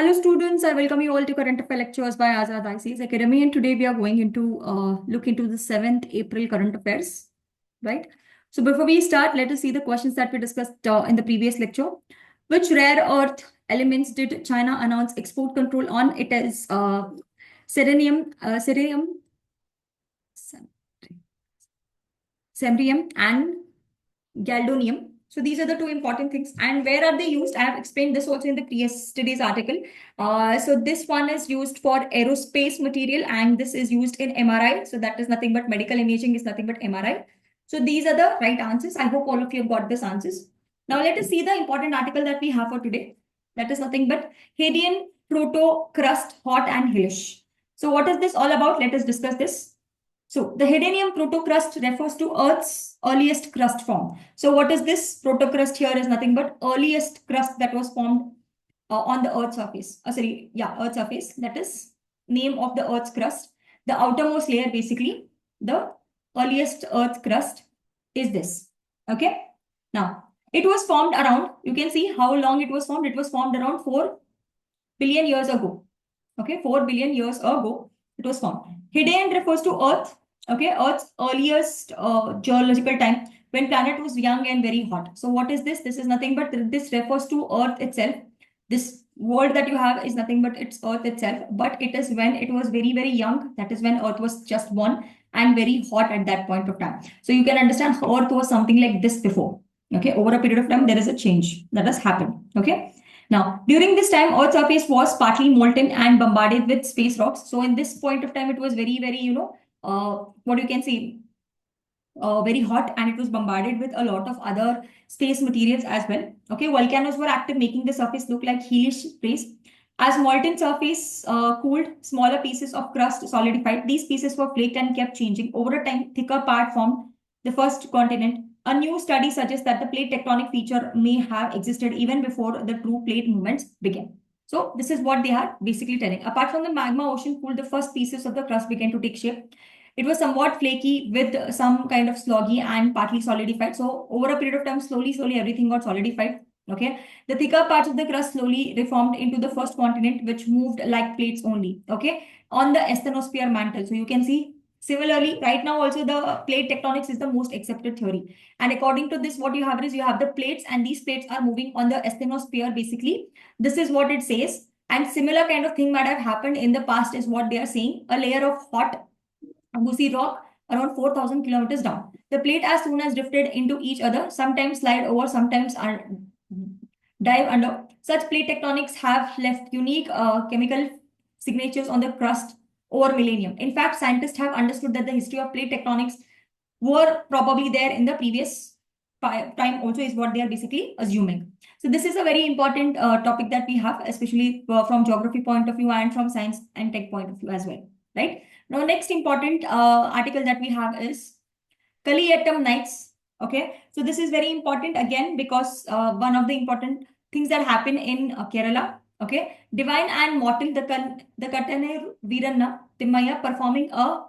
Hello students, I welcome you all to Current Affair Lectures by Azad ICS Academy, and today we are going into look into the 7th April current affairs, right? So before we start, let us see the questions that we discussed in the previous lecture. Which rare earth elements did China announce export control on? It is cerium, samarium, and galvanium. So these are the two important things. And where are they used? I have explained this also in the yesterday's article. So this one is used for aerospace material, and this is used in MRI. So that is nothing but medical imaging is nothing but MRI. So these are the right answers. I hope all of you have got these answers. Now let us see the important article that we have for today. That is nothing but Hadean proto crust hot and hellish. So what is this all about? Let us discuss this. So the Hadean protocrust refers to Earth's earliest crust form. So what is this? Protocrust here is nothing but earliest crust that was formed on the Earth's surface. Earth's surface. That is name of the Earth's crust. The outermost layer, basically, the earliest Earth crust is this. Okay. Now, it was formed around, you can see how long it was formed. It was formed around 4 billion years ago. Okay, 4 billion years ago, it was formed. Hadean refers to Earth. Okay, Earth's earliest geological time when planet was young and very hot. So what is this? This is nothing but this refers to Earth itself. This word that you have is nothing but it's Earth itself. But it is when it was very, very young. That is when Earth was just born and very hot at that point of time. So you can understand Earth was something like this before. Okay, over a period of time, there is a change that has happened. Okay. Now, during this time, Earth's surface was partly molten and bombarded with space rocks. So in this point of time, it was very, very, what you can say, very hot, and it was bombarded with a lot of other space materials as well. Okay, volcanoes were active, making the surface look like hellish place. As molten surface cooled, smaller pieces of crust solidified. These pieces were flaked and kept changing. Over a time, thicker part formed the first continent. A new study suggests that the plate tectonic feature may have existed even before the true plate movements began. So this is what they are basically telling. Apart from the magma ocean cooled, the first pieces of the crust began to take shape. It was somewhat flaky with some kind of sloggy and partly solidified. So over a period of time, slowly, everything got solidified. Okay. The thicker parts of the crust slowly reformed into the first continent, which moved like plates only. Okay. On the asthenosphere mantle. So you can see similarly, right now also the plate tectonics is the most accepted theory. And according to this, what you have is you have the plates, and these plates are moving on the asthenosphere basically. This is what it says. And similar kind of thing might have happened in the past is what they are saying. A layer of hot Busi rock around 4,000 kilometers down. The plate as soon as drifted into each other, sometimes slide over, sometimes dive under. Such plate tectonics have left unique chemical signatures on the crust over millennium. In fact, scientists have understood that the history of plate tectonics were probably there in the previous time also is what they are basically assuming. So this is a very important topic that we have, especially from geography point of view and from science and tech point of view as well, right? Now, next important article that we have is Kaliyatam Nights. Okay, so this is very important again because one of the important things that happen in Kerala. Okay, divine and mortal, the Katane Viranna Timmaya performing a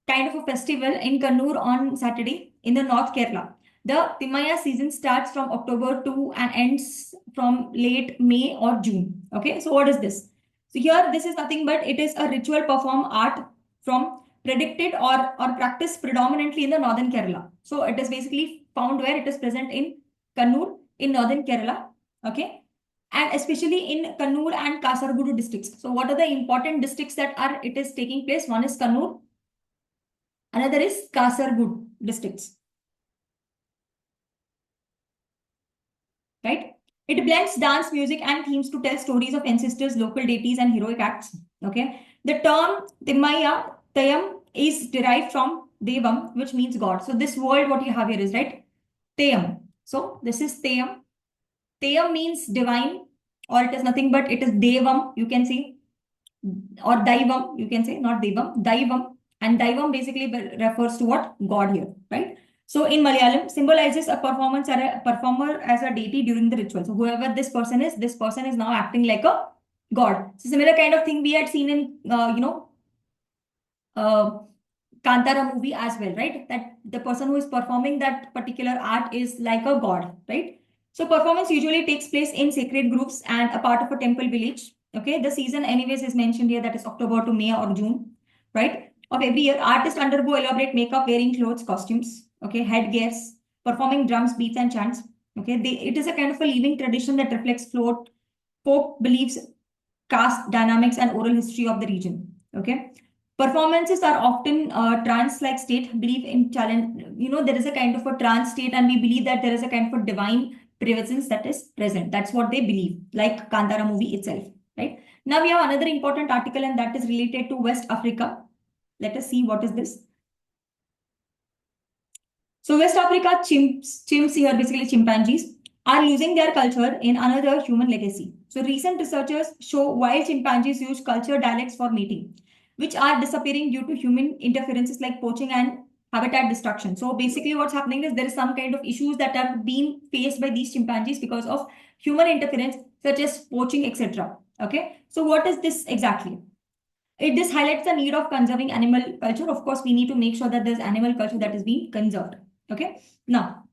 kind of a festival in Kannur on Saturday in the North Kerala. The Timaya season starts from October to and ends from late May or June. Okay, so what is this? So here, this is nothing but it is a ritual perform art from predicted or practiced predominantly in the northern Kerala. So it is basically found where it is present in Kannur in northern Kerala. Okay, and especially in Kannur and Kasaragod districts. So what are the important districts that are it is taking place? One is Kannur, another is Kasaragod districts. Right? It blends dance, music, and themes to tell stories of ancestors, local deities, and heroic acts. Okay. The term Timaya Tayam is derived from Devam, which means God. So this word, what you have here is right. Tayam. So this is Tayam. Tayam means divine, or it is nothing but it is Devam, you can see, or Daivam, you can say, not Devam, Daivam. And Daivam basically refers to what? God here, right? So in Malayalam, symbolizes a performance or a performer as a deity during the ritual. So whoever this person is now acting like a god. So similar kind of thing we had seen in, Kantara movie as well, right? That the person who is performing that particular art is like a god, right? So performance usually takes place in sacred groups and a part of a temple village. Okay, the season anyways is mentioned here, that is October to May or June, right? Of every year, artists undergo elaborate makeup, wearing clothes, costumes, okay, headgears, performing drums, beats, and chants. Okay, it is a kind of a living tradition that reflects folk beliefs, caste dynamics, and oral history of the region. Okay, performances are often trance-like state, belief in challenge. There is a kind of a trance state, and we believe that there is a kind of a divine presence that is present. That's what they believe, like Kantara movie itself, right? Now we have another important article, and that is related to West Africa. Let us see what is this. So West Africa chimps here, basically chimpanzees, are losing their culture in another human legacy. So recent researchers show wild chimpanzees use culture dialects for mating, which are disappearing due to human interferences like poaching and habitat destruction. So basically what's happening is there is some kind of issues that are being faced by these chimpanzees because of human interference, such as poaching, etc. Okay, so what is this exactly? This highlights the need of conserving animal culture. Of course, we need to make sure that there's animal culture that is being conserved. Okay. Now,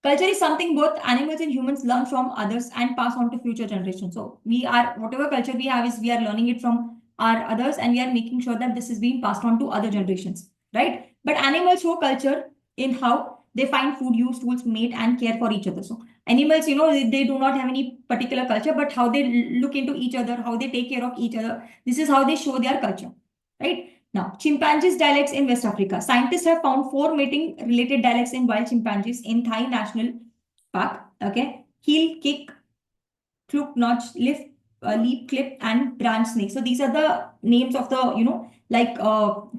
culture is something both animals and humans learn from others and pass on to future generations. So whatever culture we have is we are learning it from our others, and we are making sure that this is being passed on to other generations, right? But animals show culture in how they find food, use tools, mate, and care for each other. So animals, they do not have any particular culture, but how they look into each other, how they take care of each other. This is how they show their culture, right? Now, chimpanzees dialects in West Africa. Scientists have found 4 mating related dialects in wild chimpanzees in Thai National Park. Okay. Heel, kick, Kluk, notch, lift, leap, clip, and branch snake. So these are the names of the,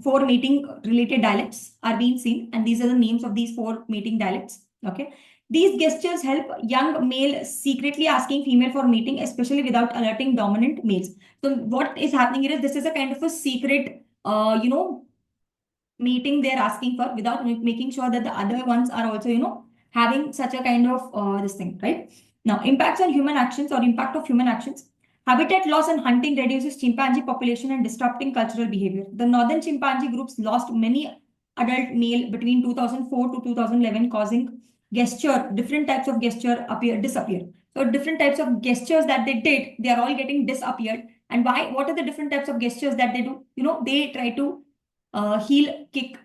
4 mating related dialects are being seen. And these are the names of these 4 mating dialects. Okay. These gestures help young male secretly asking female for mating, especially without alerting dominant males. So what is happening here is this is a kind of a secret, meeting they're asking for without making sure that the other ones are also, having such a kind of this thing, right? Now, impacts on human actions or impact of human actions. Habitat loss and hunting reduces chimpanzee population and disrupting cultural behavior. The northern chimpanzee groups lost many adult male between 2004 to 2011, causing different types of disappear. So different types of gestures that they did, they are all getting disappeared. And why? What are the different types of gestures that they do? They try to heel, kick,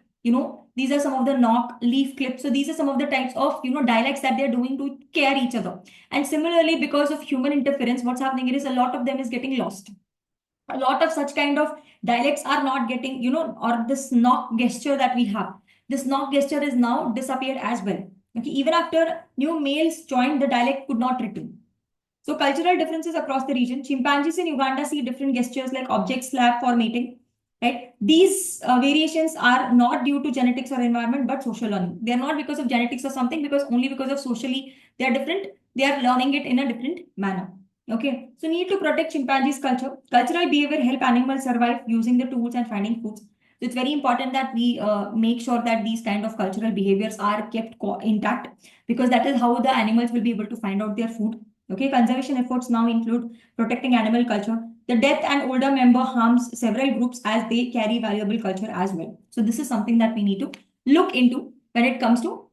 these are some of the knock, leaf clip. So these are some of the types of, dialects that they're doing to care each other. And similarly, because of human interference, what's happening is a lot of them is getting lost. A lot of such kind of dialects are not getting, or this knock gesture that we have. This knock gesture is now disappeared as well. Okay, even after new males joined, the dialect could not return. So cultural differences across the region. Chimpanzees in Uganda see different gestures like object slap for mating. Right? These variations are not due to genetics or environment, but social learning. They are not because of genetics or something, because only because of socially they are different. They are learning it in a different manner. Okay. So need to protect chimpanzees' culture. Cultural behavior help animals survive using the tools and finding foods. So it's very important that we make sure that these kind of cultural behaviors are kept intact, because that is how the animals will be able to find out their food. Okay, conservation efforts now include protecting animal culture. The death and older member harms several groups as they carry valuable culture as well. So this is something that we need to look into when it comes to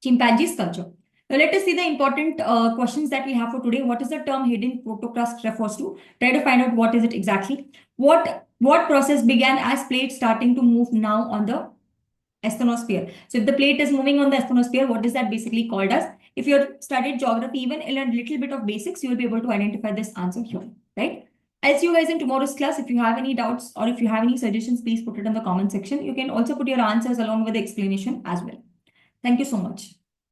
chimpanzees culture. Now let us see the important questions that we have for today. What is the term hidden protocrust refers to? Try to find out what is it exactly. What process began as plate starting to move now on the asthenosphere? So if the plate is moving on the asthenosphere, what is that basically called as? If you have studied geography, even in a little bit of basics, you will be able to identify this answer here, right? I'll see you guys in tomorrow's class. If you have any doubts or if you have any suggestions, please put it in the comment section. You can also put your answers along with the explanation as well. Thank you so much.